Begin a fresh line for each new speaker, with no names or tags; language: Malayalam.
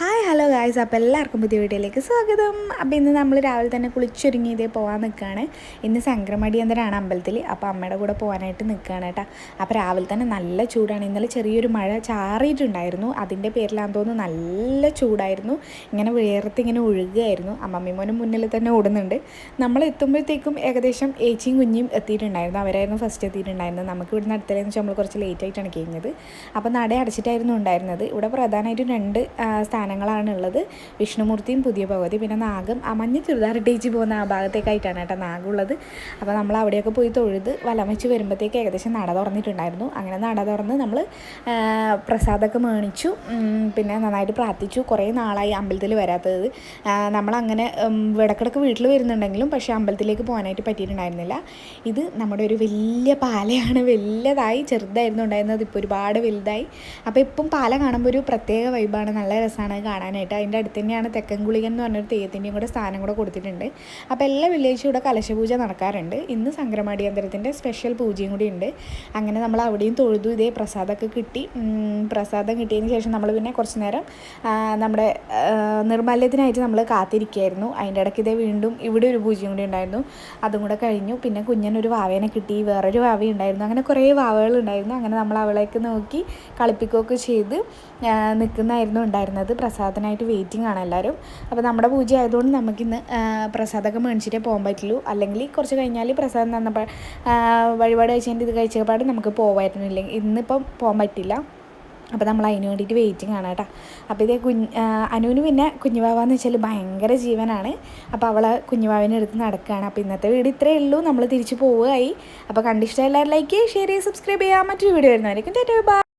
ഹായ് ഹലോ ഗായ്സ്, അപ്പോൾ എല്ലാവർക്കും പുതിയ വീഡിയോയിലേക്ക് സ്വാഗതം. അപ്പോൾ ഇന്ന് നമ്മൾ രാവിലെ തന്നെ കുളിച്ചൊരുങ്ങി ഇതേ പോകാൻ നിൽക്കുകയാണ്. ഇന്ന് സംക്രമടിയന്തരാണ് അമ്പലത്തിൽ, അപ്പോൾ അമ്മയുടെ കൂടെ പോകാനായിട്ട് നിൽക്കുകയാണ് കേട്ടോ. അപ്പോൾ രാവിലെ തന്നെ നല്ല ചൂടാണ്. ഇന്നലെ ചെറിയൊരു മഴ ചാറിയിട്ടുണ്ടായിരുന്നു, അതിൻ്റെ പേരിലാണെന്ന് തോന്നുന്നു നല്ല ചൂടായിരുന്നു. ഇങ്ങനെ വേർത്ത് ഇങ്ങനെ ഒഴുകുകയായിരുന്നു. അമ്മമ്മോനും മുന്നിൽ തന്നെ ഓടുന്നുണ്ട്. നമ്മൾ എത്തുമ്പോഴത്തേക്കും ഏകദേശം ഏച്ചിയും കുഞ്ഞിയും എത്തിയിട്ടുണ്ടായിരുന്നു. അവരായിരുന്നു ഫസ്റ്റ് എത്തിയിട്ടുണ്ടായിരുന്നത്. നമുക്ക് ഇവിടുന്ന് അടുത്തലേന്ന് വെച്ചാൽ നമ്മൾ കുറച്ച് ലേറ്റായിട്ടാണ് കഴിഞ്ഞത്. അപ്പോൾ നട അടച്ചിട്ടായിരുന്നു ഉണ്ടായിരുന്നത്. ഇവിടെ പ്രധാനമായിട്ടും രണ്ട് സ്ഥാനങ്ങളാണുള്ളത്. വിഷ്ണുമൂർത്തിയും പുതിയ ഭഗവതി, പിന്നെ നാഗം ആ മഞ്ഞ ചുരിദാർ ഇട്ടേച്ച് പോകുന്ന ആ ഭാഗത്തേക്കായിട്ടാണ് കേട്ടോ നാഗുള്ളത്. അപ്പോൾ നമ്മൾ അവിടെയൊക്കെ പോയി തൊഴുത് വലം വെച്ച് വരുമ്പോഴത്തേക്ക് ഏകദേശം നട തുറന്നിട്ടുണ്ടായിരുന്നു. അങ്ങനെ നട തുറന്ന് നമ്മൾ പ്രസാദമൊക്കെ മേടിച്ചു. പിന്നെ നന്നായിട്ട് പ്രാർത്ഥിച്ചു. കുറേ നാളായി അമ്പലത്തിൽ വരാത്തത്. നമ്മളങ്ങനെ ഇടക്കിടക്ക് വീട്ടിൽ വരുന്നുണ്ടെങ്കിലും പക്ഷേ അമ്പലത്തിലേക്ക് പോകാനായിട്ട് പറ്റിയിട്ടുണ്ടായിരുന്നില്ല. ഇത് നമ്മുടെ ഒരു വലിയ പാലയാണ്. വലുതായി, ചെറുതായിരുന്നു ഉണ്ടായിരുന്നത്, ഇപ്പോൾ ഒരുപാട് വലുതായി. അപ്പോൾ ഇപ്പം പാല കാണുമ്പോൾ ഒരു പ്രത്യേക വൈബാണ്, നല്ല രസമാണ് കാണാനായിട്ട്. അതിൻ്റെ അടുത്ത് തന്നെയാണ് തെക്കൻകുളികൻ എന്ന് പറഞ്ഞൊരു തെയ്യത്തിൻ്റെയും കൂടെ സ്ഥാനം കൂടെ കൊടുത്തിട്ടുണ്ട്. അപ്പോൾ എല്ലാ വെള്ളിയാഴ്ചയും ഇവിടെ കലശപൂജ നടക്കാറുണ്ട്. ഇന്ന് സംക്രമടിയന്തരത്തിൻ്റെ സ്പെഷ്യൽ പൂജയും കൂടി ഉണ്ട്. അങ്ങനെ നമ്മൾ അവിടെയും തൊഴുതു. ഇതേ പ്രസാദമൊക്കെ കിട്ടി. പ്രസാദം കിട്ടിയതിന് ശേഷം നമ്മൾ പിന്നെ കുറച്ച് നേരം നമ്മുടെ നിർമ്മാല്യത്തിനായിട്ട് നമ്മൾ കാത്തിരിക്കുകയായിരുന്നു. അതിൻ്റെ ഇടയ്ക്ക് ഇതേ വീണ്ടും ഇവിടെ ഒരു പൂജയും കൂടി ഉണ്ടായിരുന്നു. അതും കൂടെ കഴിഞ്ഞു. പിന്നെ കുഞ്ഞനൊരു വാവേനെ കിട്ടി, വേറൊരു വാവ ഉണ്ടായിരുന്നു. അങ്ങനെ കുറേ വാവകൾ ഉണ്ടായിരുന്നു. അങ്ങനെ നമ്മൾ അവളേക്ക് നോക്കി കളിപ്പിക്കുകയൊക്കെ ചെയ്ത് നിൽക്കുന്നതായിരുന്നു ഉണ്ടായിരുന്നത്. പ്രസാദത്തിനായിട്ട് വെയിറ്റിംഗ് ആണ് എല്ലാവരും. അപ്പോൾ നമ്മുടെ പൂജ ആയതുകൊണ്ട് നമുക്കിന്ന് പ്രസാദമൊക്കെ മേടിച്ചിട്ടേ പോകാൻ പറ്റുള്ളൂ. അല്ലെങ്കിൽ കുറച്ച് കഴിഞ്ഞാൽ പ്രസാദം തന്നപ്പോൾ വഴിപാട് കഴിച്ചതിൻ്റെ ഇത് കഴിച്ചപാട് നമുക്ക് പോകാമായിരുന്നില്ല. ഇന്നിപ്പം പോകാൻ പറ്റില്ല. അപ്പോൾ നമ്മൾ അതിന് വേണ്ടിയിട്ട് വെയിറ്റിംഗ് ആണ് കേട്ടോ. അപ്പോൾ ഇതേ അനുവിന് പിന്നെ കുഞ്ഞുവാവെന്ന് വെച്ചാൽ ഭയങ്കര ജീവനാണ്. അപ്പോൾ അവൾ കുഞ്ഞുവാവിനെ എടുത്ത് നടക്കുകയാണ്. അപ്പോൾ ഇന്നത്തെ വീഡിയോ ഇത്രയേ ഉള്ളൂ. നമ്മൾ തിരിച്ച് പോവുകയായി. അപ്പോൾ കണ്ടിഷ്ടം എല്ലാവരും ലൈക്ക് ചെയ്യുക, ഷെയർ ചെയ്യുക, സബ്സ്ക്രൈബ് ചെയ്യുക. മറ്റൊരു വീഡിയോ വരുന്നതായിരിക്കും. ബൈ.